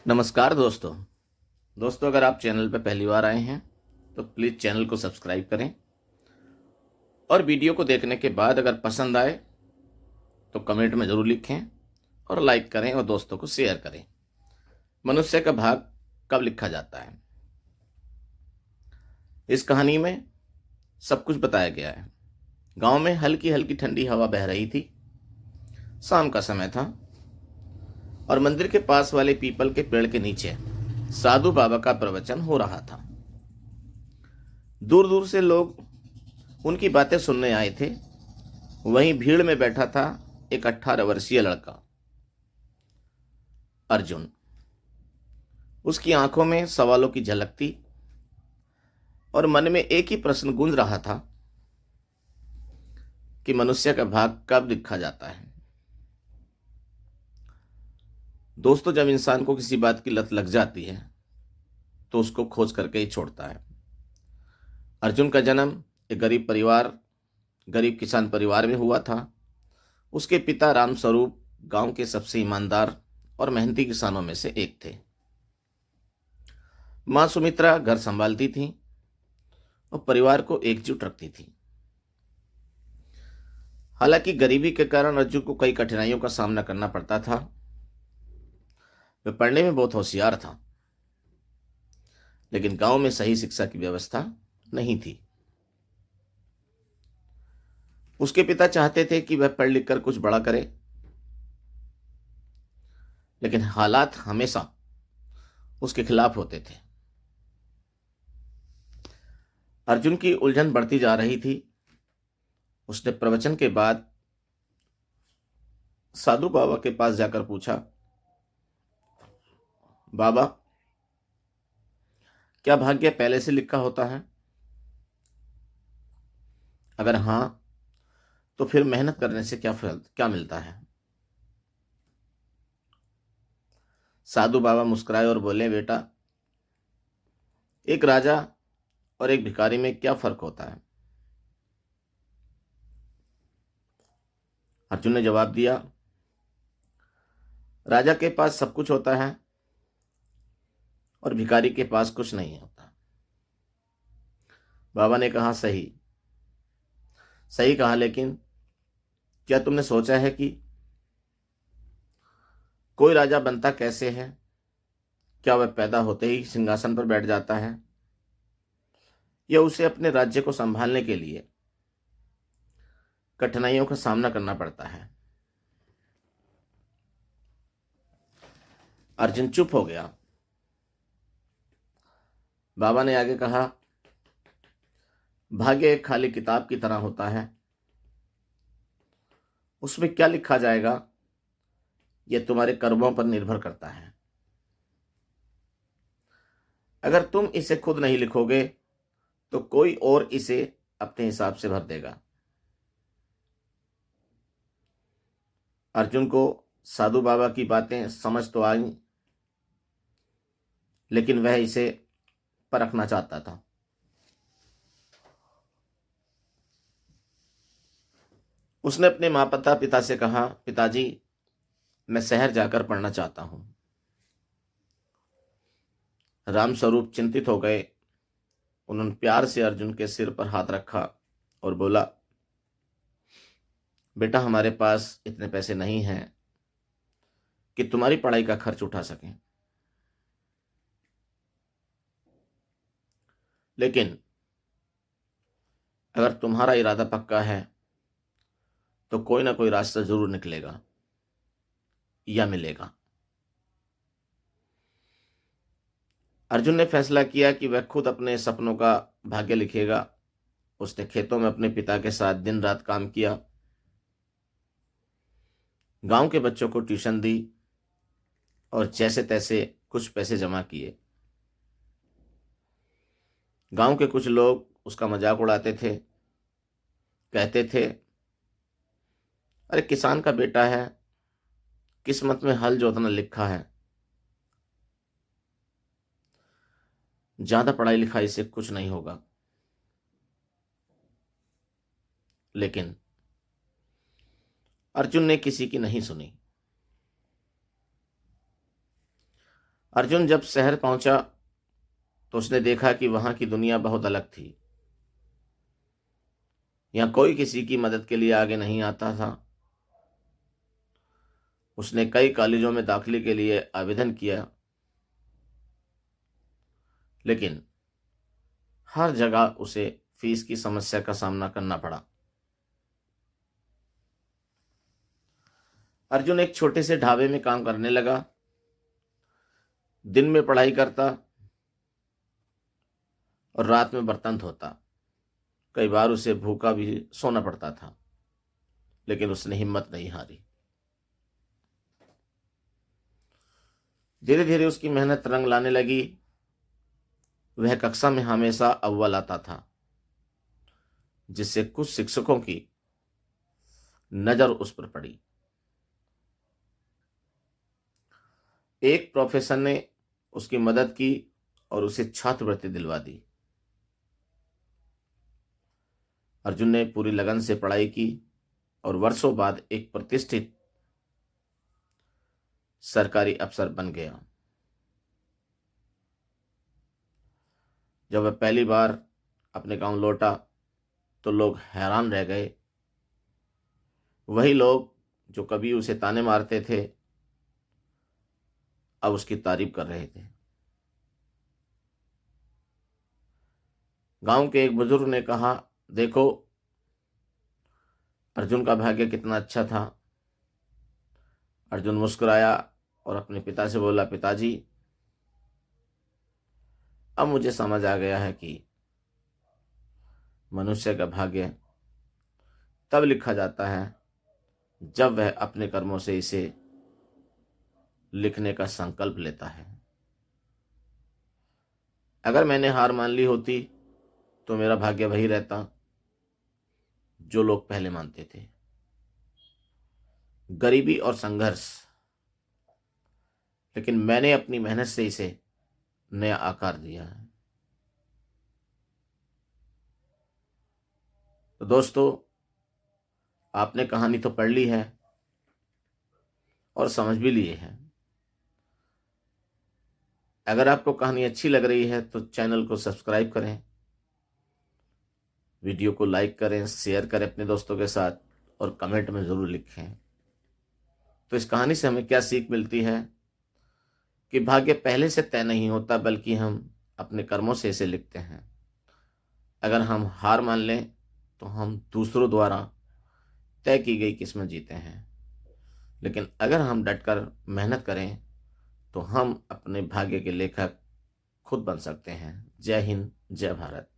नमस्कार दोस्तों। अगर आप चैनल पर पहली बार आए हैं तो प्लीज़ चैनल को सब्सक्राइब करें और वीडियो को देखने के बाद अगर पसंद आए तो कमेंट में ज़रूर लिखें और लाइक करें और दोस्तों को शेयर करें। मनुष्य का भाग कब लिखा जाता है? इस कहानी में सब कुछ बताया गया है। गांव में हल्की हल्की ठंडी हवा बह रही थी। शाम का समय था और मंदिर के पास वाले पीपल के पेड़ के नीचे साधु बाबा का प्रवचन हो रहा था। दूर दूर से लोग उनकी बातें सुनने आए थे। वहीं भीड़ में बैठा था एक 18 वर्षीय लड़का, अर्जुन। उसकी आंखों में सवालों की झलक थी और मन में एक ही प्रश्न गूंज रहा था कि मनुष्य का भाग कब लिखा जाता है। दोस्तों, जब इंसान को किसी बात की लत लग जाती है तो उसको खोज करके ही छोड़ता है। अर्जुन का जन्म एक गरीब किसान परिवार में हुआ था। उसके पिता राम स्वरूप गांव के सबसे ईमानदार और मेहनती किसानों में से एक थे। मां सुमित्रा घर संभालती थी और परिवार को एकजुट रखती थी। हालांकि गरीबी के कारण अर्जुन को कई कठिनाइयों का सामना करना पड़ता था। वह पढ़ने में बहुत होशियार था, लेकिन गांव में सही शिक्षा की व्यवस्था नहीं थी। उसके पिता चाहते थे कि वह पढ़ लिख कर कुछ बड़ा करे, लेकिन हालात हमेशा उसके खिलाफ होते थे। अर्जुन की उलझन बढ़ती जा रही थी। उसने प्रवचन के बाद साधु बाबा के पास जाकर पूछा, बाबा, क्या भाग्य पहले से लिखा होता है? अगर हाँ, तो फिर मेहनत करने से क्या मिलता है? साधु बाबा मुस्कुराए और बोले, बेटा, एक राजा और एक भिखारी में क्या फर्क होता है? अर्जुन ने जवाब दिया, राजा के पास सब कुछ होता है और भिखारी के पास कुछ नहीं होता। बाबा ने कहा, सही सही कहा, लेकिन क्या तुमने सोचा है कि कोई राजा बनता कैसे है? क्या वह पैदा होते ही सिंहासन पर बैठ जाता है, या उसे अपने राज्य को संभालने के लिए कठिनाइयों का सामना करना पड़ता है? अर्जुन चुप हो गया। बाबा ने आगे कहा, भाग्य एक खाली किताब की तरह होता है। उसमें क्या लिखा जाएगा यह तुम्हारे कर्मों पर निर्भर करता है। अगर तुम इसे खुद नहीं लिखोगे तो कोई और इसे अपने हिसाब से भर देगा। अर्जुन को साधु बाबा की बातें समझ तो आई, लेकिन वह इसे परखना चाहता था। उसने अपने पिता से कहा, पिताजी, मैं शहर जाकर पढ़ना चाहता हूं। राम स्वरूप चिंतित हो गए। उन्होंने प्यार से अर्जुन के सिर पर हाथ रखा और बोला, बेटा, हमारे पास इतने पैसे नहीं हैं कि तुम्हारी पढ़ाई का खर्च उठा सकें, लेकिन अगर तुम्हारा इरादा पक्का है तो कोई ना कोई रास्ता जरूर निकलेगा या मिलेगा। अर्जुन ने फैसला किया कि वह खुद अपने सपनों का भाग्य लिखेगा। उसने खेतों में अपने पिता के साथ दिन रात काम किया, गांव के बच्चों को ट्यूशन दी और जैसे तैसे कुछ पैसे जमा किए। गांव के कुछ लोग उसका मजाक उड़ाते थे, कहते थे, अरे किसान का बेटा है, किस्मत में हल जोतना लिखा है, ज्यादा पढ़ाई लिखाई से कुछ नहीं होगा। लेकिन अर्जुन ने किसी की नहीं सुनी। अर्जुन जब शहर पहुंचा तो उसने देखा कि वहां की दुनिया बहुत अलग थी। यहां कोई किसी की मदद के लिए आगे नहीं आता था। उसने कई कॉलेजों में दाखिले के लिए आवेदन किया, लेकिन हर जगह उसे फीस की समस्या का सामना करना पड़ा। अर्जुन एक छोटे से ढाबे में काम करने लगा। दिन में पढ़ाई करता और रात में बर्तन धोता। कई बार उसे भूखा भी सोना पड़ता था, लेकिन उसने हिम्मत नहीं हारी। धीरे धीरे उसकी मेहनत रंग लाने लगी। वह कक्षा में हमेशा अव्वल आता था, जिससे कुछ शिक्षकों की नजर उस पर पड़ी। एक प्रोफेसर ने उसकी मदद की और उसे छात्रवृत्ति दिलवा दी। अर्जुन ने पूरी लगन से पढ़ाई की और वर्षों बाद एक प्रतिष्ठित सरकारी अफसर बन गया। जब वह पहली बार अपने गांव लौटा तो लोग हैरान रह गए। वही लोग जो कभी उसे ताने मारते थे, अब उसकी तारीफ कर रहे थे। गांव के एक बुजुर्ग ने कहा, देखो अर्जुन का भाग्य कितना अच्छा था। अर्जुन मुस्कुराया और अपने पिता से बोला, पिताजी, अब मुझे समझ आ गया है कि मनुष्य का भाग्य तब लिखा जाता है जब वह अपने कर्मों से इसे लिखने का संकल्प लेता है। अगर मैंने हार मान ली होती तो मेरा भाग्य वही रहता जो लोग पहले मानते थे, गरीबी और संघर्ष। लेकिन मैंने अपनी मेहनत से इसे नया आकार दिया है। तो दोस्तों, आपने कहानी तो पढ़ ली है और समझ भी लिए है। अगर आपको कहानी अच्छी लग रही है तो चैनल को सब्सक्राइब करें, वीडियो को लाइक करें, शेयर करें अपने दोस्तों के साथ और कमेंट में ज़रूर लिखें। तो इस कहानी से हमें क्या सीख मिलती है कि भाग्य पहले से तय नहीं होता, बल्कि हम अपने कर्मों से इसे लिखते हैं। अगर हम हार मान लें तो हम दूसरों द्वारा तय की गई किस्मत जीते हैं, लेकिन अगर हम डटकर मेहनत करें तो हम अपने भाग्य के लेखक खुद बन सकते हैं। जय हिंद, जय भारत।